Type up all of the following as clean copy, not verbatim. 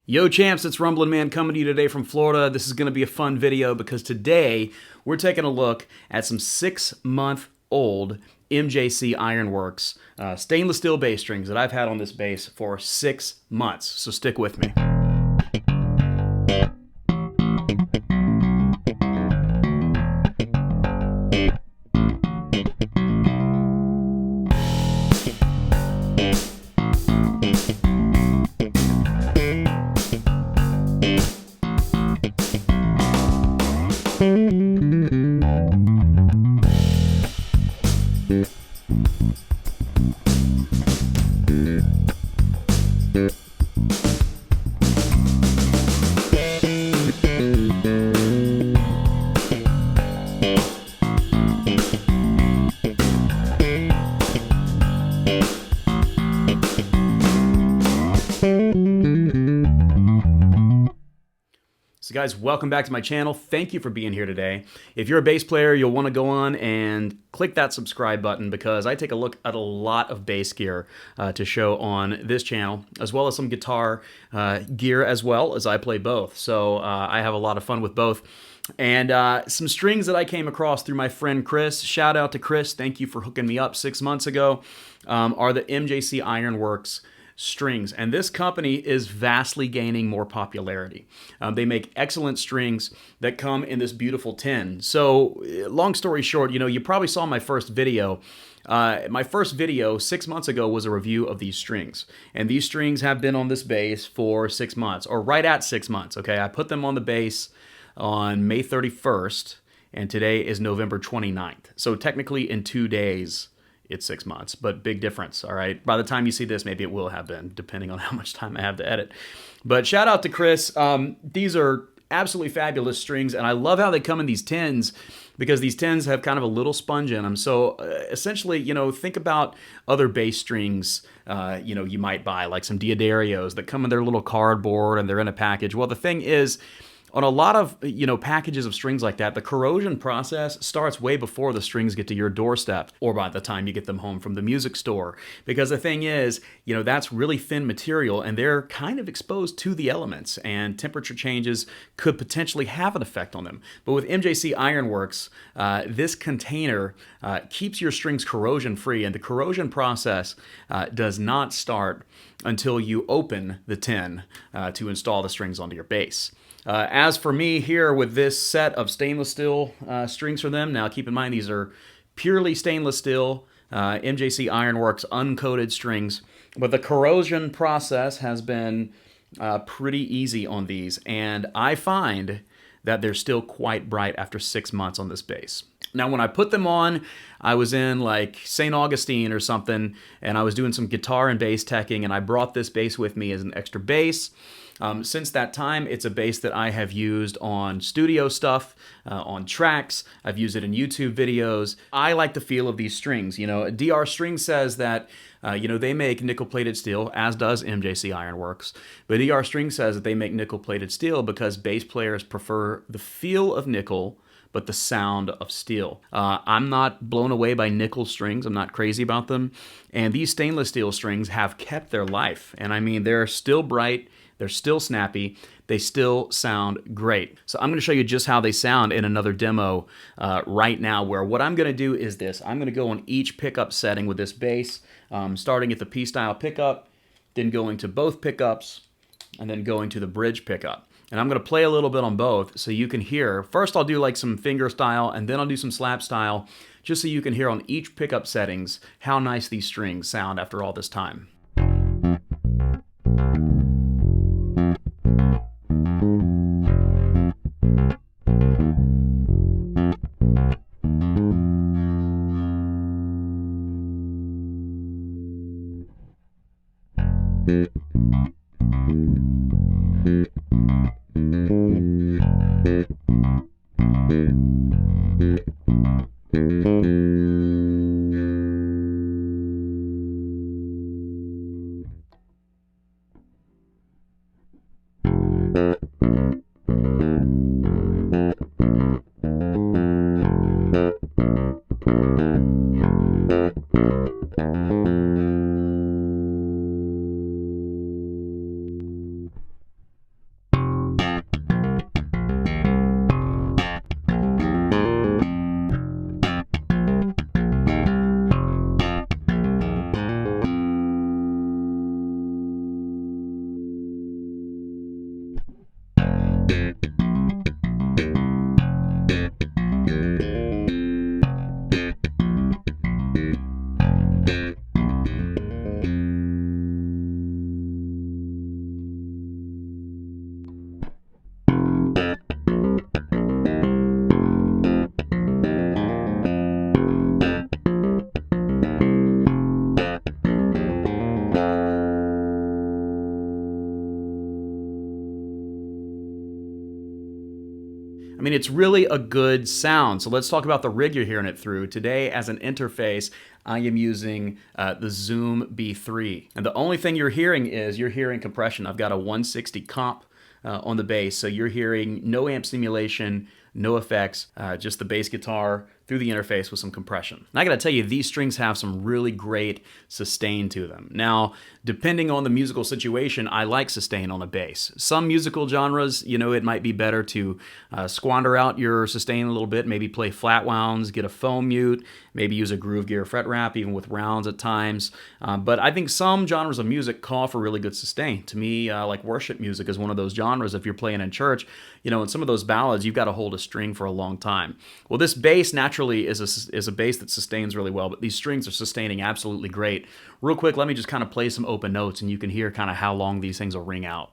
Yo champs, it's Rumblin' Man coming to you today from Florida. This is going to be a fun video because today we're taking a look at some 6-month-old MJC Ironworks stainless steel bass strings that I've had on this bass for 6 months. So stick with me. So guys, welcome back to my channel. Thank you for being here today. If you're a bass player, you'll want to go on and click that subscribe button because I take a look at a lot of bass gear to show on this channel, as well as some guitar gear as well, as I play both. So I have a lot of fun with both. And some strings that I came across through my friend Chris, shout out to Chris, thank you for hooking me up 6 months ago, are the MJC Ironworks strings, and this company is vastly gaining more popularity. They make excellent strings that come in this beautiful tin. So long story short, you probably saw my first video. My first video 6 months ago was a review of these strings, and these strings have been on this bass for 6 months, or right at 6 months. Okay, I put them on the bass on May 31st, and today is November 29th. So technically in 2 days, it's 6 months, but big difference, all right? By the time you see this, maybe it will have been, depending on how much time I have to edit. But shout out to Chris. These are absolutely fabulous strings, and I love how they come in these tins because these tins have kind of a little sponge in them. So essentially, think about other bass strings, you might buy, like some Diodarios that come in their little cardboard and they're in a package. Well, the thing is, on a lot of packages of strings like that, the corrosion process starts way before the strings get to your doorstep or by the time you get them home from the music store. Because the thing is, that's really thin material and they're kind of exposed to the elements, and temperature changes could potentially have an effect on them. But with MJC Ironworks, this container keeps your strings corrosion free, and the corrosion process does not start until you open the tin to install the strings onto your bass. As for me here with this set of stainless steel strings for them, now keep in mind these are purely stainless steel MJC Ironworks uncoated strings, but the corrosion process has been pretty easy on these, and I find that they're still quite bright after 6 months on this bass. Now, when I put them on, I was in like St. Augustine or something, and I was doing some guitar and bass teching, and I brought this bass with me as an extra bass. Since that time, it's a bass that I have used on studio stuff, on tracks. I've used it in YouTube videos. I like the feel of these strings. DR String says that they make nickel-plated steel, as does MJC Ironworks. But DR String says that they make nickel-plated steel because bass players prefer the feel of nickel but the sound of steel. I'm not blown away by nickel strings. I'm not crazy about them. And these stainless steel strings have kept their life. And I mean, they're still bright. They're still snappy. They still sound great. So I'm going to show you just how they sound in another demo right now, where what I'm going to do is this. I'm going to go on each pickup setting with this bass, starting at the P-style pickup, then going to both pickups, and then going to the bridge pickup. And I'm going to play a little bit on both so you can hear. First, I'll do like some finger style, and then I'll do some slap style, just so you can hear on each pickup settings how nice these strings sound after all this time. I mean, it's really a good sound. So let's talk about the rig you're hearing it through. Today, as an interface, I am using the Zoom B3. And the only thing you're hearing compression. I've got a 160 comp on the bass, so you're hearing no amp simulation, no effects, just the bass guitar through the interface with some compression. And I gotta tell you, these strings have some really great sustain to them. Now, depending on the musical situation, I like sustain on a bass. Some musical genres, it might be better to squander out your sustain a little bit, maybe play flat wounds, get a foam mute, maybe use a Groove Gear fret wrap, even with rounds at times. But I think some genres of music call for really good sustain. To me, like worship music is one of those genres. If you're playing in church, in some of those ballads, you've got to hold a string for a long time. Well, this bass naturally is a bass that sustains really well, but these strings are sustaining absolutely great. Real quick, let me just kind of play some open notes and you can hear kind of how long these things will ring out.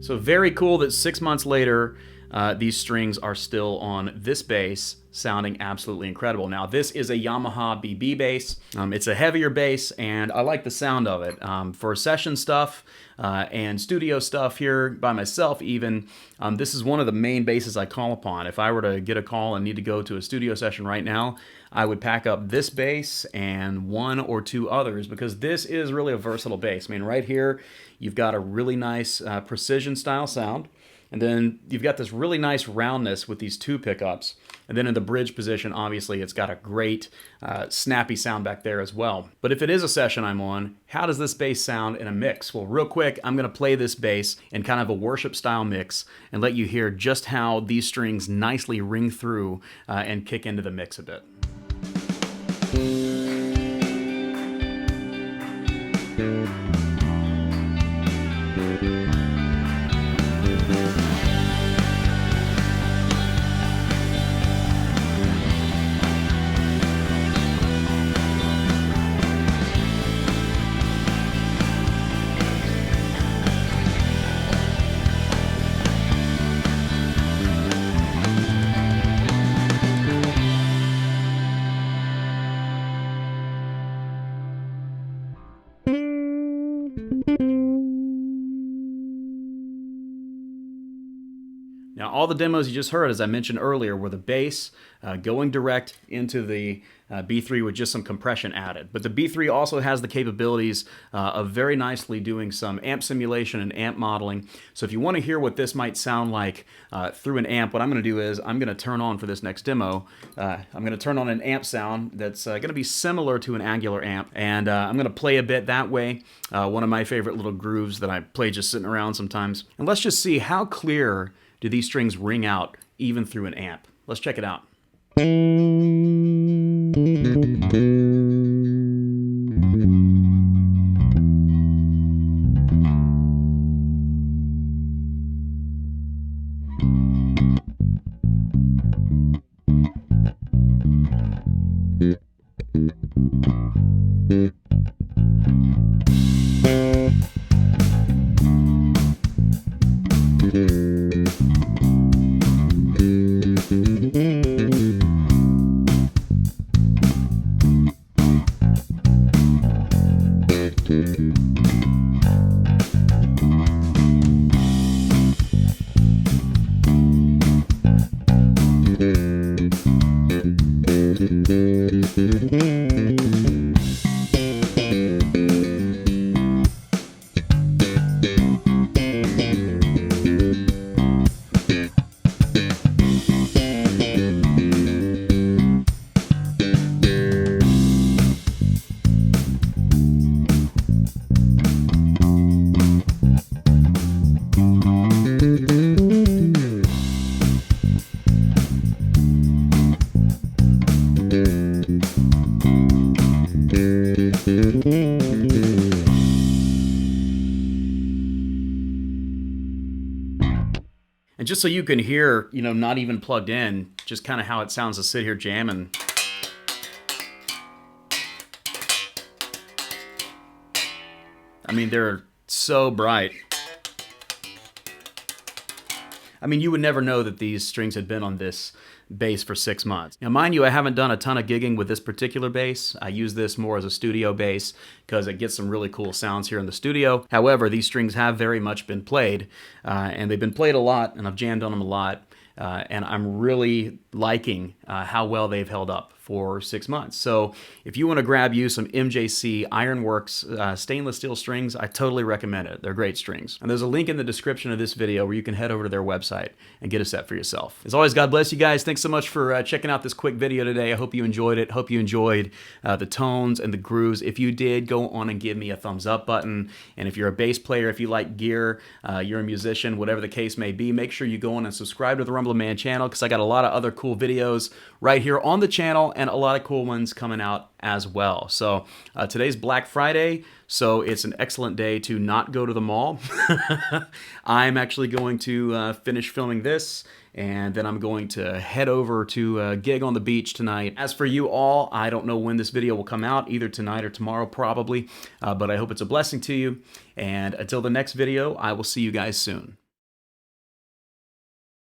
So very cool that 6 months later, these strings are still on this bass, sounding absolutely incredible. Now, this is a Yamaha BB bass. It's a heavier bass, and I like the sound of it. For session stuff and studio stuff here by myself even, this is one of the main basses I call upon. If I were to get a call and need to go to a studio session right now, I would pack up this bass and one or two others because this is really a versatile bass. I mean, right here, you've got a really nice precision style sound. And then you've got this really nice roundness with these two pickups. And then in the bridge position, obviously, it's got a great snappy sound back there as well. But if it is a session I'm on, how does this bass sound in a mix? Well, real quick, I'm going to play this bass in kind of a worship style mix and let you hear just how these strings nicely ring through and kick into the mix a bit. Now, all the demos you just heard, as I mentioned earlier, were the bass going direct into the B3 with just some compression added. But the B3 also has the capabilities of very nicely doing some amp simulation and amp modeling. So if you want to hear what this might sound like through an amp, what I'm going to do is I'm going to turn on for this next demo, I'm going to turn on an amp sound that's going to be similar to an Angular amp. And I'm going to play a bit that way, one of my favorite little grooves that I play just sitting around sometimes. And let's just see how clear do these strings ring out even through an amp. Let's check it out. And just so you can hear, not even plugged in, just kind of how it sounds to sit here jamming. I mean, they're so bright. I mean, you would never know that these strings had been on this bass for 6 months. Now, mind you, I haven't done a ton of gigging with this particular bass. I use this more as a studio bass because it gets some really cool sounds here in the studio. However, these strings have very much been played, and they've been played a lot, and I've jammed on them a lot. And I'm really liking how well they've held up for 6 months. So if you want to grab you some MJC Ironworks stainless steel strings, I totally recommend it. They're great strings. And there's a link in the description of this video where you can head over to their website and get a set for yourself. As always, God bless you guys. Thanks so much for checking out this quick video today. I hope you enjoyed it. Hope you enjoyed the tones and the grooves. If you did, go on and give me a thumbs up button. And if you're a bass player, if you like gear, you're a musician, whatever the case may be, make sure you go on and subscribe to the Rumbling Man channel, because I got a lot of other cool videos right here on the channel and a lot of cool ones coming out as well. So today's Black Friday, so it's an excellent day to not go to the mall. I'm actually going to finish filming this, and then I'm going to head over to a gig on the beach tonight. As for you all, I don't know when this video will come out, either tonight or tomorrow probably, but I hope it's a blessing to you. And until the next video, I will see you guys soon.